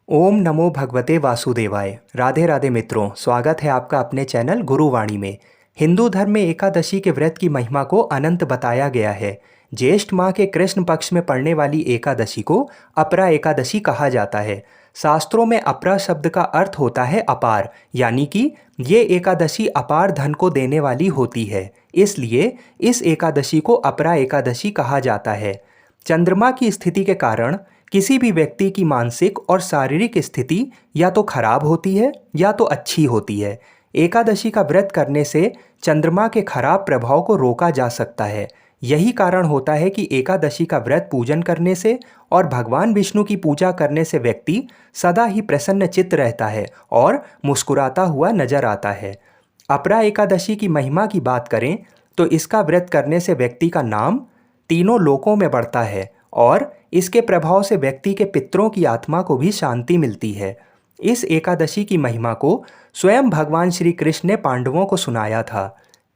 ओम नमो भगवते वासुदेवाय। राधे राधे मित्रों, स्वागत है आपका अपने चैनल गुरुवाणी में। हिंदू धर्म में एकादशी के व्रत की महिमा को अनंत बताया गया है। ज्येष्ठ माह के कृष्ण पक्ष में पड़ने वाली एकादशी को अपरा एकादशी कहा जाता है। शास्त्रों में अपरा शब्द का अर्थ होता है अपार, यानी कि ये एकादशी अपार धन को देने वाली होती है। इसलिए इस एकादशी को अपरा एकादशी कहा जाता है। चंद्रमा की स्थिति के कारण किसी भी व्यक्ति की मानसिक और शारीरिक स्थिति या तो खराब होती है या तो अच्छी होती है। एकादशी का व्रत करने से चंद्रमा के खराब प्रभाव को रोका जा सकता है। यही कारण होता है कि एकादशी का व्रत पूजन करने से और भगवान विष्णु की पूजा करने से व्यक्ति सदा ही प्रसन्न चित्त रहता है और मुस्कुराता हुआ नजर आता है। अपरा एकादशी की महिमा की बात करें तो इसका व्रत करने से व्यक्ति का नाम तीनों लोकों में बढ़ता है और इसके प्रभाव से व्यक्ति के पितरों की आत्मा को भी शांति मिलती है। इस एकादशी की महिमा को स्वयं भगवान श्री कृष्ण ने पांडवों को सुनाया था।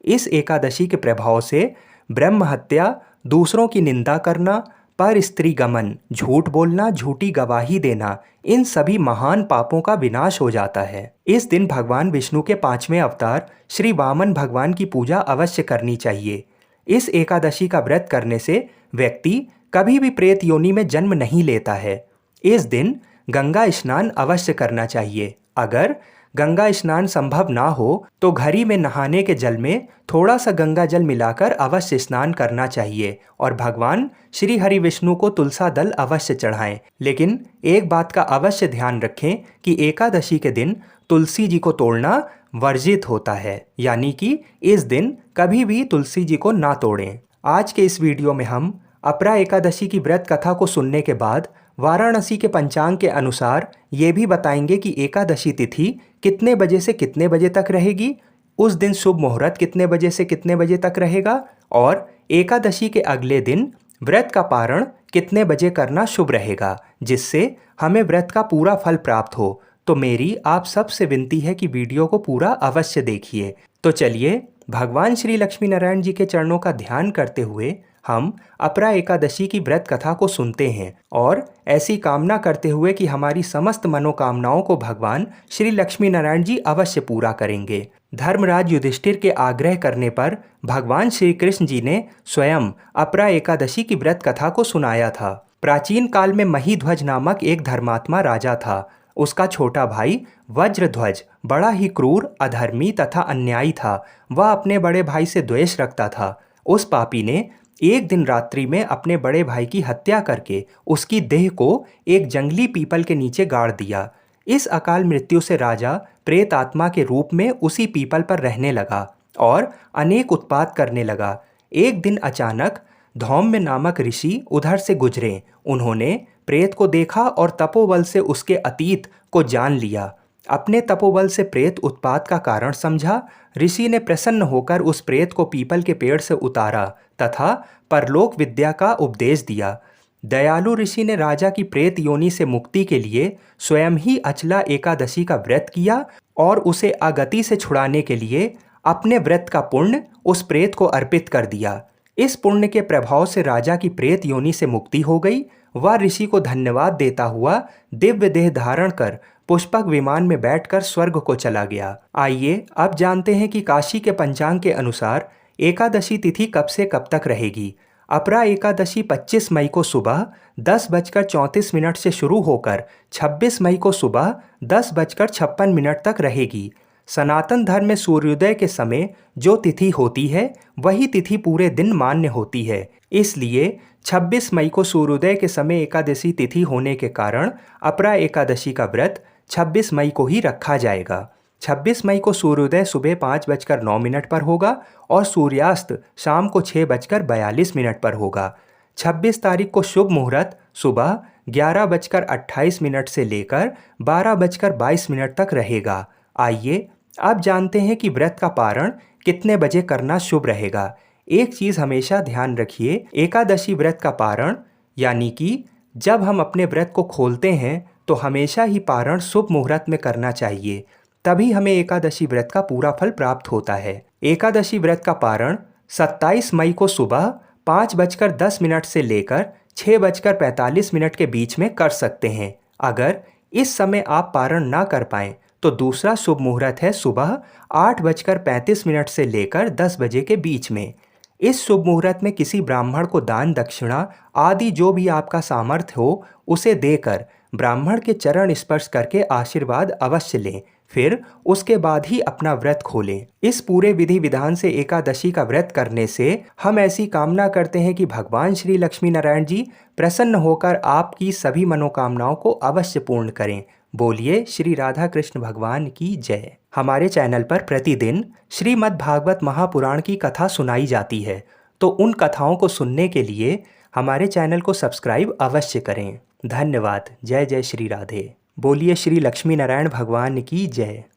इस एकादशी के प्रभाव से ब्रह्म हत्या, दूसरों की निंदा करना, पर स्त्री गमन, झूठ बोलना, झूठी गवाही देना, इन सभी महान पापों का विनाश हो जाता है। इस दिन भगवान विष्णु के 5वें अवतार श्री वामन भगवान की पूजा अवश्य करनी चाहिए। इस एकादशी का व्रत करने से व्यक्ति कभी भी प्रेत योनि में जन्म नहीं लेता है। इस दिन गंगा स्नान अवश्य करना चाहिए। अगर गंगा स्नान संभव ना हो तो घड़ी में नहाने के जल में थोड़ा सा गंगा जल मिलाकर अवश्य स्नान करना चाहिए और भगवान श्री हरि विष्णु को तुलसा दल अवश्य चढ़ाएं। लेकिन एक बात का अवश्य ध्यान रखें कि एकादशी के दिन तुलसी जी को तोड़ना वर्जित होता है, यानी कि इस दिन कभी भी तुलसी जी को ना तोड़ें। आज के इस वीडियो में हम अपरा एकादशी की व्रत कथा को सुनने के बाद वाराणसी के पंचांग के अनुसार ये भी बताएंगे कि एकादशी तिथि कितने बजे से कितने बजे तक रहेगी, उस दिन शुभ मुहूर्त कितने बजे से कितने बजे तक रहेगा और एकादशी के अगले दिन व्रत का पारण कितने बजे करना शुभ रहेगा, जिससे हमें व्रत का पूरा फल प्राप्त हो। तो मेरी आप सबसे विनती है कि वीडियो को पूरा अवश्य देखिए। तो चलिए भगवान श्री लक्ष्मी नारायण जी के चरणों का ध्यान करते हुए हम अपरा एकादशी की व्रत कथा को सुनते हैं और ऐसी कामना करते हुए कि हमारी समस्त मनोकामनाओं को भगवान श्री लक्ष्मी नारायण जी अवश्य पूरा करेंगे। धर्मराज युधिष्ठिर के आग्रह करने पर भगवान श्री कृष्ण जी ने स्वयं अपरा एकादशी की व्रत कथा को सुनाया था। प्राचीन काल में महीध्वज नामक एक धर्मात्मा राजा था। उसका छोटा भाई वज्रध्वज बड़ा ही क्रूर, अधर्मी तथा अन्यायी था। वह अपने बड़े भाई से द्वेष रखता था। उस पापी ने एक दिन रात्रि में अपने बड़े भाई की हत्या करके उसकी देह को एक जंगली पीपल के नीचे गाड़ दिया। इस अकाल मृत्यु से राजा प्रेत आत्मा के रूप में उसी पीपल पर रहने लगा और अनेक उत्पात करने लगा। एक दिन अचानक धौम्य नामक ऋषि उधर से गुजरे। उन्होंने प्रेत को देखा और तपोबल से उसके अतीत को जान लिया। अपने तपोबल से प्रेत उत्पात का कारण समझा। ऋषि ने प्रसन्न होकर उस प्रेत को पीपल के पेड़ से उतारा तथा परलोक विद्या का उपदेश दिया। दयालु ऋषि ने राजा की प्रेत योनि से मुक्ति के लिए स्वयं ही अचला एकादशी का व्रत किया और उसे अगति से छुड़ाने के लिए अपने व्रत का पुण्य उस प्रेत को अर्पित कर दिया। इस पुण्य के प्रभाव से राजा की प्रेत योनि से मुक्ति हो गई। वह ऋषि को धन्यवाद देता हुआ दिव्य देह धारण कर पुष्पक विमान में बैठकर स्वर्ग को चला गया। आइए अब जानते हैं कि काशी के पंचांग के अनुसार एकादशी तिथि कब से कब तक रहेगी। अपरा एकादशी 25 मई को सुबह 10:34 से शुरू होकर 26 मई को सुबह 10:56 तक रहेगी। सनातन धर्म में सूर्योदय के समय जो तिथि होती है वही तिथि पूरे दिन मान्य होती है। इसलिए 26 मई को सूर्योदय के समय एकादशी तिथि होने के कारण अपरा एकादशी का व्रत 26 मई को ही रखा जाएगा। 26 मई को सूर्योदय सुबह 5:09 पर होगा और सूर्यास्त शाम को 6:42 पर होगा। 26 तारीख को शुभ मुहूर्त सुबह 11:28 से लेकर 12:22 तक रहेगा। आइए अब जानते हैं कि व्रत का पारण कितने बजे करना शुभ रहेगा। एक चीज़ हमेशा ध्यान रखिए, एकादशी व्रत का पारण यानी कि जब हम अपने व्रत को खोलते हैं तो हमेशा ही पारण शुभ मुहूर्त में करना चाहिए, तभी हमें एकादशी व्रत का पूरा फल प्राप्त होता है। एकादशी व्रत का पारण 27 मई को सुबह 5:10 से लेकर 6:45 के बीच में कर सकते हैं। अगर इस समय आप पारण ना कर पाएं तो दूसरा शुभ मुहूर्त है सुबह 8:35 से लेकर 10 बजे के बीच में। इस शुभ मुहूर्त में किसी ब्राह्मण को दान दक्षिणा आदि जो भी आपका सामर्थ्य हो उसे देकर ब्राह्मण के चरण स्पर्श करके आशीर्वाद अवश्य लें। फिर उसके बाद ही अपना व्रत खोलें। इस पूरे विधि विधान से एकादशी का व्रत करने से हम ऐसी कामना करते हैं कि भगवान श्री लक्ष्मी नारायण जी प्रसन्न होकर आपकी सभी मनोकामनाओं को अवश्य पूर्ण करें। बोलिए श्री राधा कृष्ण भगवान की जय। हमारे चैनल पर प्रतिदिन श्रीमद् भागवत महापुराण की कथा सुनाई जाती है, तो उन कथाओं को सुनने के लिए हमारे चैनल को सब्सक्राइब अवश्य करें। धन्यवाद। जय जय श्री राधे। बोलिए श्री लक्ष्मी नारायण भगवान की जय।